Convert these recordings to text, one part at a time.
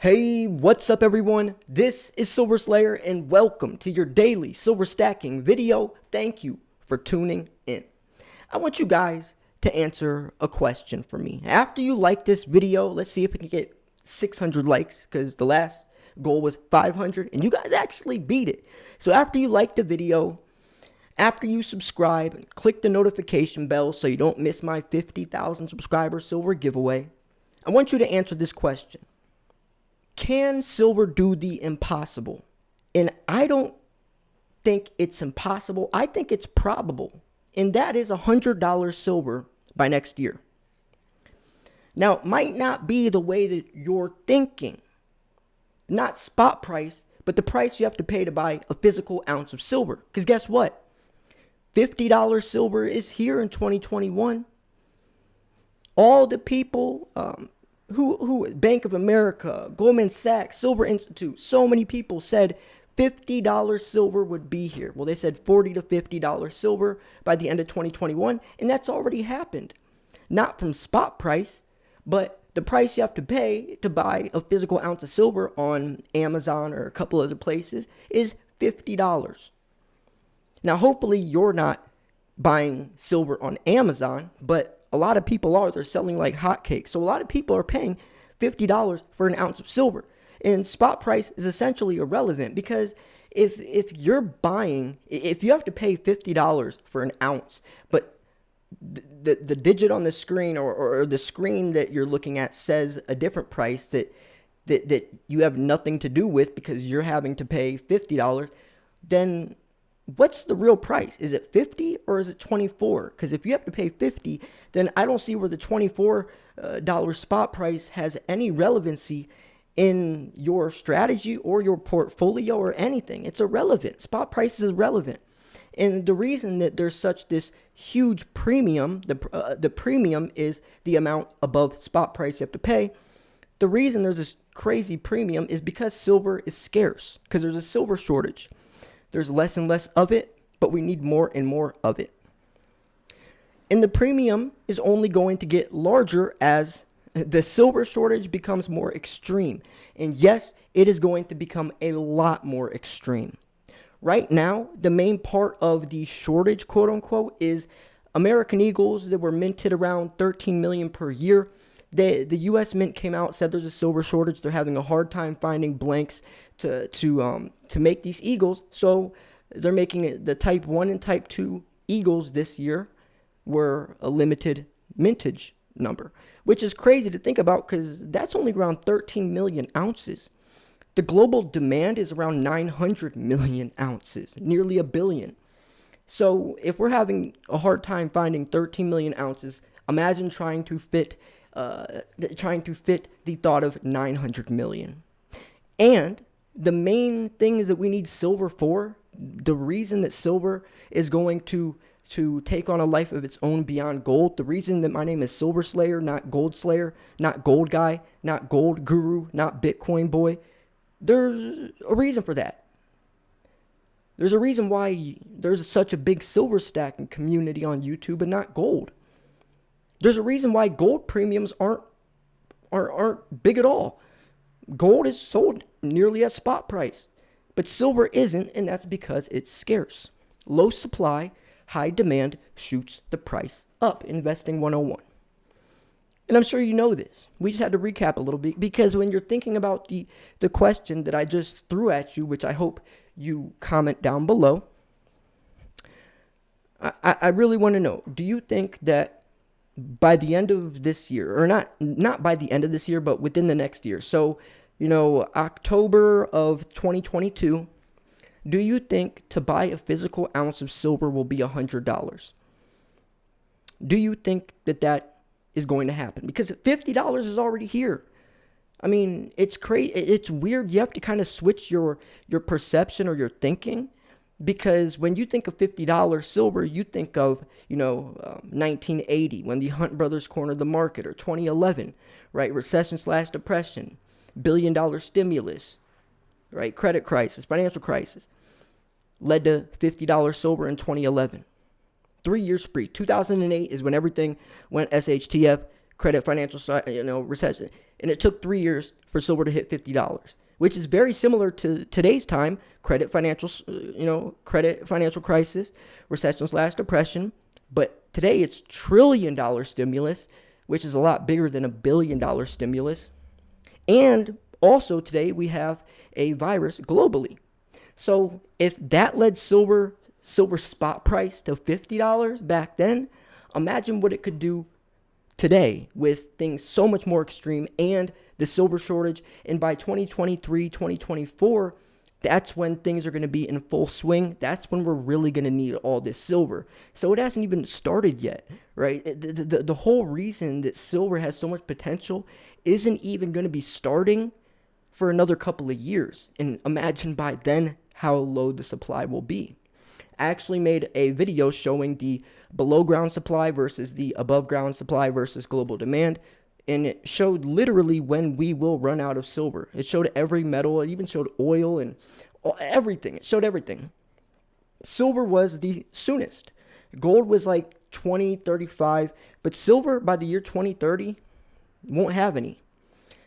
Hey, what's up everyone? This is Silver Slayer and welcome to your daily silver stacking video. Thank you for tuning in. I want you guys to answer a question for me. After you like this video, let's see if we can get 600 likes because the last goal was 500 and you guys actually beat it. So after you like the video, after you subscribe and click the notification bell so you don't miss my 50,000 subscriber silver giveaway, I want you to answer this question. Can silver do the impossible? And I don't think it's impossible. I think it's probable. And that is $100 silver by next year. Now, it might not be the way that you're thinking. Not spot price, but the price you have to pay to buy a physical ounce of silver. Because guess what? $50 silver is here in 2021. All the people, who Bank of America, Goldman Sachs, Silver Institute, so many people said $50 silver would be here. Well, they said $40 to $50 silver by the end of 2021, and that's already happened. Not from spot price, but the price you have to pay to buy a physical ounce of silver on Amazon or a couple other places is $50. Now, hopefully you're not buying silver on Amazon, but a lot of people are. They're selling like hotcakes. So a lot of people are paying $50 for an ounce of silver. And spot price is essentially irrelevant because if you're buying, if you have to pay $50 for an ounce, but the digit on the screen or the screen that you're looking at says a different price that you have nothing to do with because you're having to pay $50, then what's the real price? Is it 50 or is it 24? Because if you have to pay 50, then I don't see where the $24 spot price has any relevancy in your strategy or your portfolio or anything. It's irrelevant. Spot price is irrelevant. And the reason that there's such this huge premium, the premium is the amount above spot price you have to pay. The reason there's this crazy premium is because silver is scarce, because there's a silver shortage. There's less and less of it, but we need more and more of it. And the premium is only going to get larger as the silver shortage becomes more extreme. And yes, it is going to become a lot more extreme. Right now, the main part of the shortage, quote unquote, is American Eagles that were minted around 13 million per year. The U.S. Mint came out, said there's a silver shortage. They're having a hard time finding blanks to make these Eagles. So they're making it the Type 1 and Type 2 Eagles this year were a limited mintage number, which is crazy to think about because that's only around 13 million ounces. The global demand is around 900 million ounces, nearly a billion. So if we're having a hard time finding 13 million ounces, imagine trying to fit the thought of 900 million. And the main things that we need silver for, the reason that silver is going to take on a life of its own beyond gold, the reason that my name is Silver Slayer, not Gold Slayer, not Gold Guy, not Gold Guru, not Bitcoin Boy, there's a reason for that. There's a reason why there's such a big silver stacking community on YouTube and not gold. There's a reason why gold premiums aren't big at all. Gold is sold nearly at spot price, but silver isn't, and that's because it's scarce. Low supply, high demand shoots the price up. Investing 101. And I'm sure you know this. We just had to recap a little bit because when you're thinking about the question that I just threw at you, which I hope you comment down below, I really want to know, do you think that by the end of this year, or not by the end of this year, but within the next year, so, October of 2022, do you think to buy a physical ounce of silver will be $100? Do you think that is going to happen? Because $50 is already here. I mean, it's crazy. It's weird. You have to kind of switch your perception or your thinking. Because when you think of $50 silver, you think of, 1980 when the Hunt brothers cornered the market, or 2011, right? Recession/depression, billion-dollar stimulus, right? Credit crisis, financial crisis, led to $50 silver in 2011. 3-year spree. 2008 is when everything went SHTF, credit, financial, recession. And it took 3 years for silver to hit $50, which is very similar to today's time, credit financial crisis, recession/depression. But today it's $1 trillion stimulus, which is a lot bigger than $1 billion stimulus. And also today we have a virus globally. So if that led silver spot price to $50 back then, imagine what it could do today with things so much more extreme and the silver shortage. And by 2023, 2024, that's when things are going to be in full swing. That's when we're really going to need all this silver. So it hasn't even started yet, right? The whole reason that silver has so much potential isn't even going to be starting for another couple of years. And imagine by then how low the supply will be. I actually made a video showing the below ground supply versus the above ground supply versus global demand. And it showed literally when we will run out of silver. It showed every metal. It even showed oil and everything. It showed everything. Silver was the soonest. Gold was like 2035. But silver, by the year 2030, won't have any.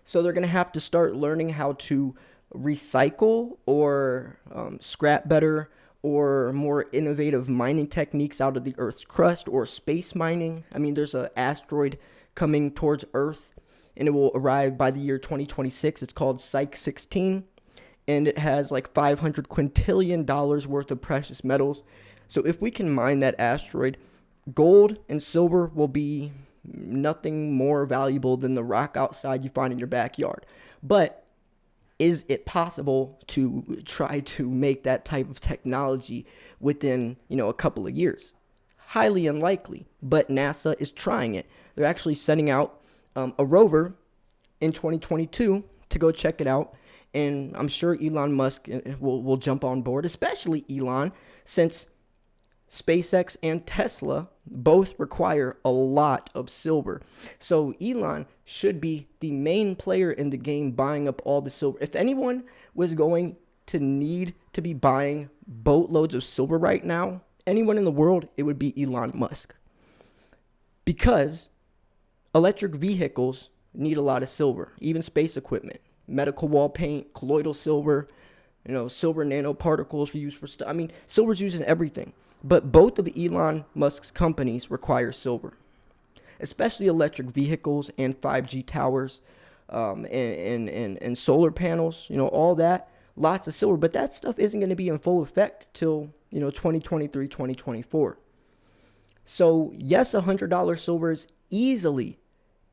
So they're going to have to start learning how to recycle or scrap better, or more innovative mining techniques out of the Earth's crust, or space mining. I mean, there's an asteroid coming towards Earth, and it will arrive by the year 2026. It's called Psyche 16, and it has like $500 quintillion worth of precious metals. So if we can mine that asteroid, gold and silver will be nothing more valuable than the rock outside you find in your backyard. But is it possible to try to make that type of technology within, a couple of years? Highly unlikely, but NASA is trying it. They're actually sending out a rover in 2022 to go check it out. And I'm sure Elon Musk will jump on board, especially Elon, since SpaceX and Tesla both require a lot of silver. So Elon should be the main player in the game buying up all the silver. If anyone was going to need to be buying boatloads of silver right now, anyone in the world, it would be Elon Musk. Because electric vehicles need a lot of silver, even space equipment, medical wall paint, colloidal silver, silver nanoparticles for use for stuff. I mean, silver's used in everything. But both of Elon Musk's companies require silver, especially electric vehicles and 5G towers, and solar panels, all that, lots of silver. But that stuff isn't going to be in full effect till, 2023, 2024. So yes, $100 silver is easily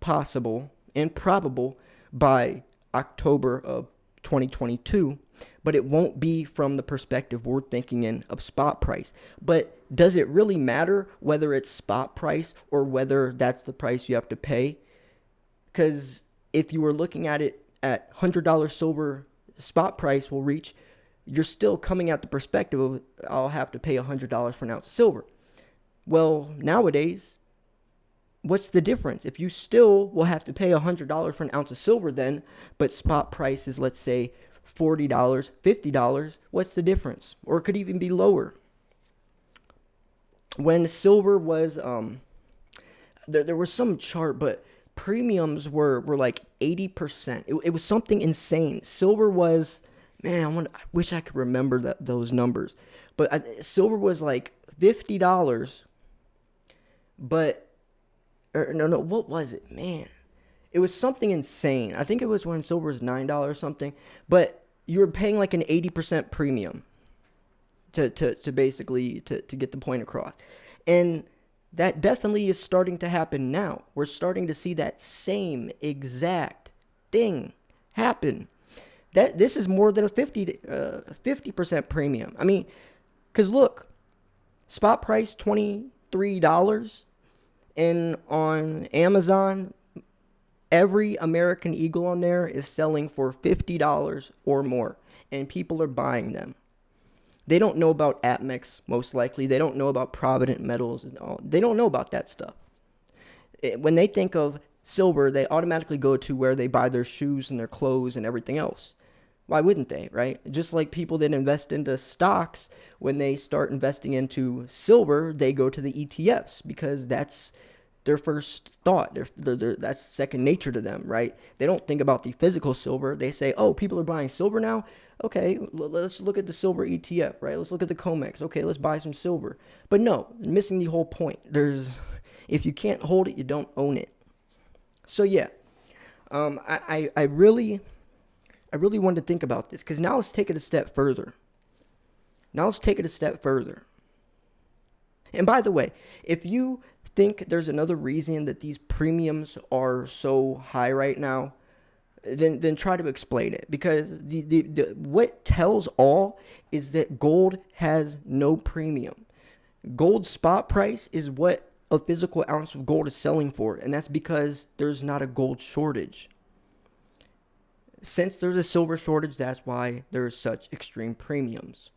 possible and probable by October of 2022, but it won't be from the perspective we're thinking in of spot price. But does it really matter whether it's spot price or whether that's the price you have to pay? Because if you were looking at it at $100 silver spot price will reach, you're still coming at the perspective of I'll have to pay $100 for an ounce of silver. Well, nowadays, what's the difference? If you still will have to pay $100 for an ounce of silver then, but spot price is, let's say, $40, $50, what's the difference? Or it could even be lower. When silver was, there was some chart, but premiums were like 80%. It was something insane. Silver was, man, I wish I could remember those numbers. But silver was like $50, but, no, what was it, man? It was something insane. I think it was when silver was $9 or something. But you were paying like an 80% premium to basically to get the point across. And that definitely is starting to happen now. We're starting to see that same exact thing happen. This is more than a 50% premium. I mean, because look, spot price $23, and on Amazon, every American Eagle on there is selling for $50 or more, and people are buying them. They don't know about Atmex, most likely. They don't know about Provident Metals. And all. They don't know about that stuff. When they think of silver, they automatically go to where they buy their shoes and their clothes and everything else. Why wouldn't they, right? Just like people that invest into stocks, when they start investing into silver, they go to the ETFs because that's their first thought. That's second nature to them, right? They don't think about the physical silver. They say, oh, people are buying silver now. Okay, let's look at the silver ETF, right? Let's look at the COMEX. Okay, let's buy some silver. But no, missing the whole point. If you can't hold it, you don't own it. So yeah, I really wanted to think about this, because now let's take it a step further. And by the way, if you think there's another reason that these premiums are so high right now, then try to explain it, because the what tells all is that gold has no premium. Gold spot price is what a physical ounce of gold is selling for, and that's because there's not a gold shortage. Since there's a silver shortage, that's why there's such extreme premiums.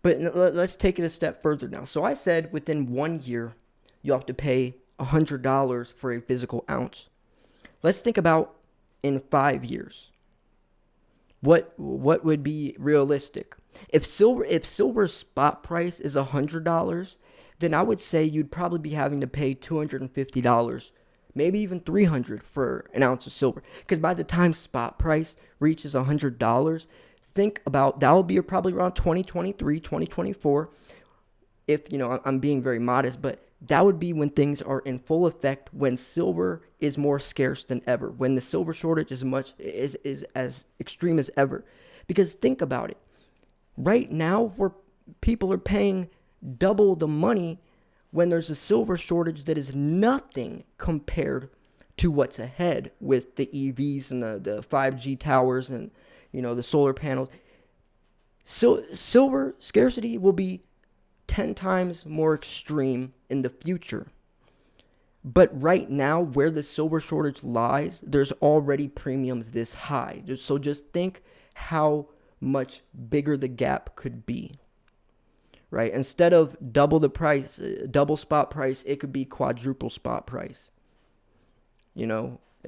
But let's take it a step further now. So I said within 1 year, you have to pay $100 for a physical ounce. Let's think about in 5 years. What would be realistic? If silver spot price is $100, then I would say you'd probably be having to pay $250, maybe even $300 for an ounce of silver. Because by the time spot price reaches $100, think about that will be probably around 2023, 2024. If I'm being very modest, but that would be when things are in full effect, when silver is more scarce than ever, when the silver shortage is as extreme as ever. Because think about it, right now where people are paying double the money when there's a silver shortage that is nothing compared to what's ahead with the EVs and the 5G towers and the solar panels. So silver scarcity will be 10 times more extreme in the future. But right now, where the silver shortage lies, there's already premiums this high. So just think how much bigger the gap could be, right? Instead of double the price, double spot price, it could be quadruple spot price.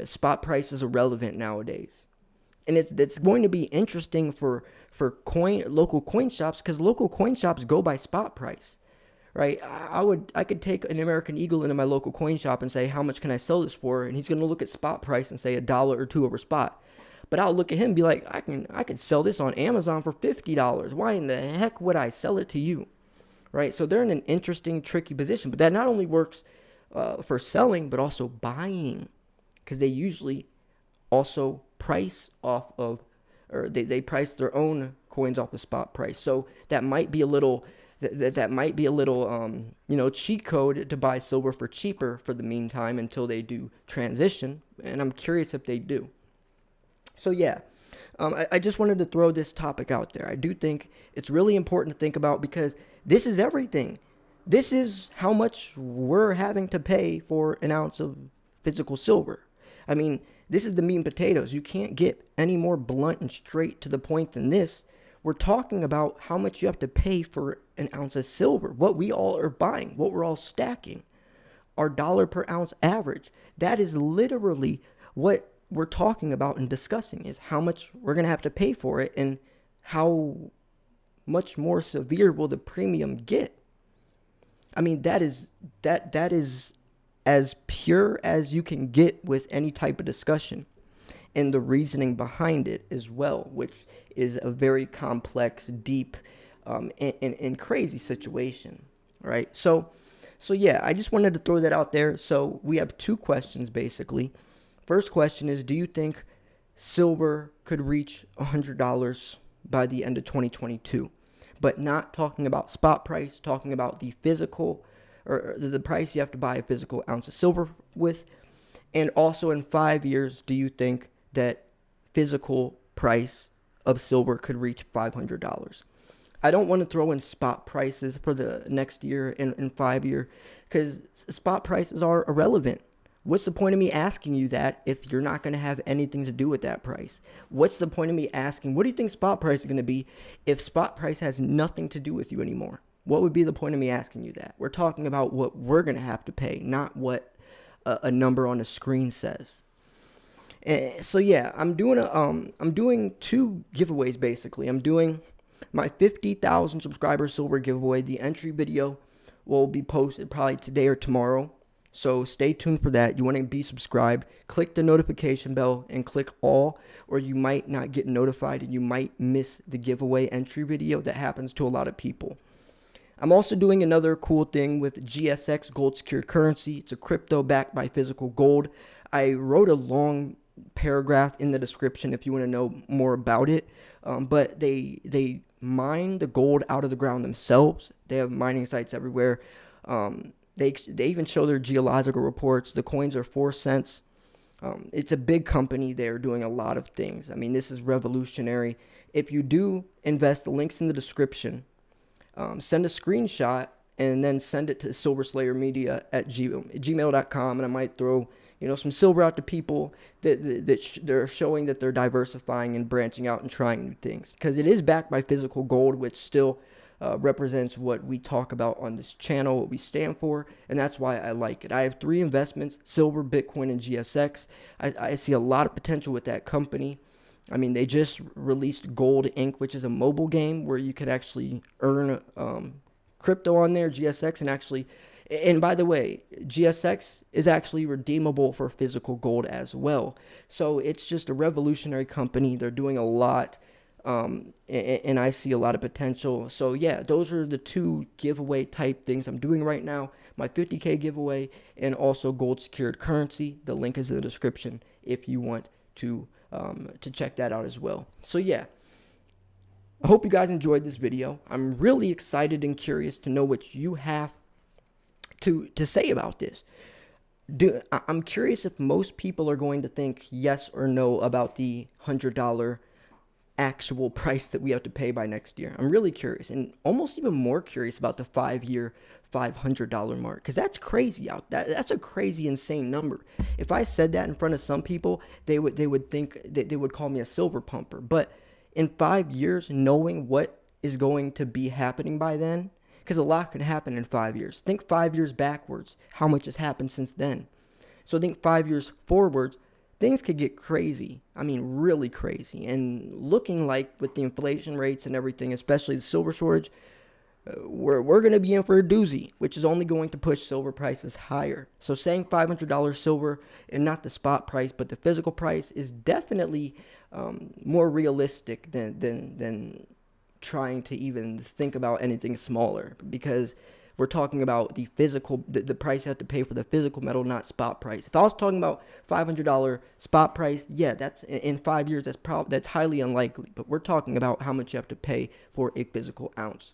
Spot price is irrelevant nowadays. And it's going to be interesting for local coin shops, because local coin shops go by spot price, right? I could take an American Eagle into my local coin shop and say, how much can I sell this for? And he's going to look at spot price and say $1 or $2 over spot. But I'll look at him and be like, I can sell this on Amazon for $50. Why in the heck would I sell it to you, right? So they're in an interesting, tricky position. But that not only works for selling, but also buying, because they usually also price off of, or they price their own coins off of spot price. So that might be a little cheat code to buy silver for cheaper for the meantime until they do transition. And I'm curious if they do. So yeah, I just wanted to throw this topic out there. I do think it's really important to think about, because this is everything. This is how much we're having to pay for an ounce of physical silver. I mean, this is the meat and potatoes. You can't get any more blunt and straight to the point than this. We're talking about how much you have to pay for an ounce of silver, what we all are buying, what we're all stacking, our dollar per ounce average. That is literally what we're talking about and discussing, is how much we're going to have to pay for it, and how much more severe will the premium get. I mean, that is as pure as you can get with any type of discussion, and the reasoning behind it as well, which is a very complex, deep, and crazy situation, right? So yeah, I just wanted to throw that out there. So we have two questions basically. First question is, do you think silver could reach $100 by the end of 2022? But not talking about spot price, talking about the physical, or the price you have to buy a physical ounce of silver with. And also in 5 years, do you think that physical price of silver could reach $500? I don't want to throw in spot prices for the next year and 5 year, because spot prices are irrelevant. What's the point of me asking you that if you're not going to have anything to do with that price? What's the point of me asking, what do you think spot price is going to be, if spot price has nothing to do with you anymore? What would be the point of me asking you that? We're talking about what we're going to have to pay, not what a number on the screen says. So yeah, I'm doing two giveaways basically. I'm doing my 50,000 subscriber silver giveaway. The entry video will be posted probably today or tomorrow. So stay tuned for that. You want to be subscribed, click the notification bell and click all, or you might not get notified and you might miss the giveaway entry video. That happens to a lot of people. I'm also doing another cool thing with GSX, gold secured currency. It's a crypto backed by physical gold. I wrote a long paragraph in the description if you want to know more about it. But they mine the gold out of the ground themselves. They have mining sites everywhere. They even show their geological reports. The coins are 4 cents. It's a big company. They're doing a lot of things. I mean, this is revolutionary. If you do invest, the link's in the description. Send a screenshot and then send it to silverslayermedia@gmail.com, and I might throw some silver out to people that they're showing that they're diversifying and branching out and trying new things, because it is backed by physical gold, which still represents what we talk about on this channel, what we stand for, and that's why I like it. I have 3 investments: silver, Bitcoin, and GSX. I see a lot of potential with that company. I mean, they just released Gold Inc., which is a mobile game where you could actually earn crypto on there, GSX, and by the way, GSX is actually redeemable for physical gold as well. So it's just a revolutionary company. They're doing a lot, and I see a lot of potential. So yeah, those are the 2 giveaway type things I'm doing right now: my 50K giveaway and also gold secured currency. The link is in the description if you want to check that out as well. So yeah, I hope you guys enjoyed this video. I'm really excited and curious to know what you have to say about this. I'm curious if most people are going to think yes or no about the $100 actual price that we have to pay by next year. I'm really curious, and almost even more curious about the 5-year $500 mark, because that's crazy that's a crazy, insane number. If I said that in front of some people, they would think that they would call me a silver pumper. But in 5 years, knowing what is going to be happening by then, because a lot can happen in 5 years. Think 5 years backwards, how much has happened since then. So think 5 years forwards, things could get crazy. I mean, really crazy. And looking like with the inflation rates and everything, especially the silver shortage, we're going to be in for a doozy, which is only going to push silver prices higher. So saying $500 silver, and not the spot price, but the physical price, is definitely more realistic than trying to even think about anything smaller, because we're talking about the physical, the price you have to pay for the physical metal, not spot price. If I was talking about $500 spot price, yeah, that's in 5 years, that's highly unlikely. But we're talking about how much you have to pay for a physical ounce.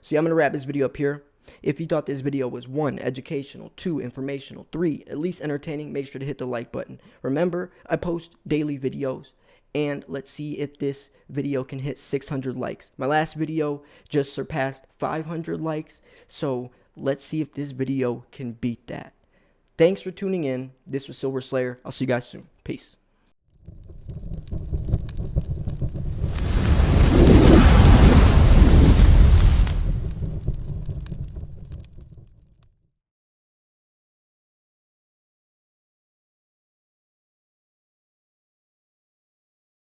So yeah, I'm going to wrap this video up here. If you thought this video was 1, educational, 2, informational, 3, at least entertaining, make sure to hit the like button. Remember, I post daily videos, and let's see if this video can hit 600 likes. My last video just surpassed 500 likes, so let's see if this video can beat that. Thanks for tuning in. This was Silver Slayer. I'll see you guys soon. Peace.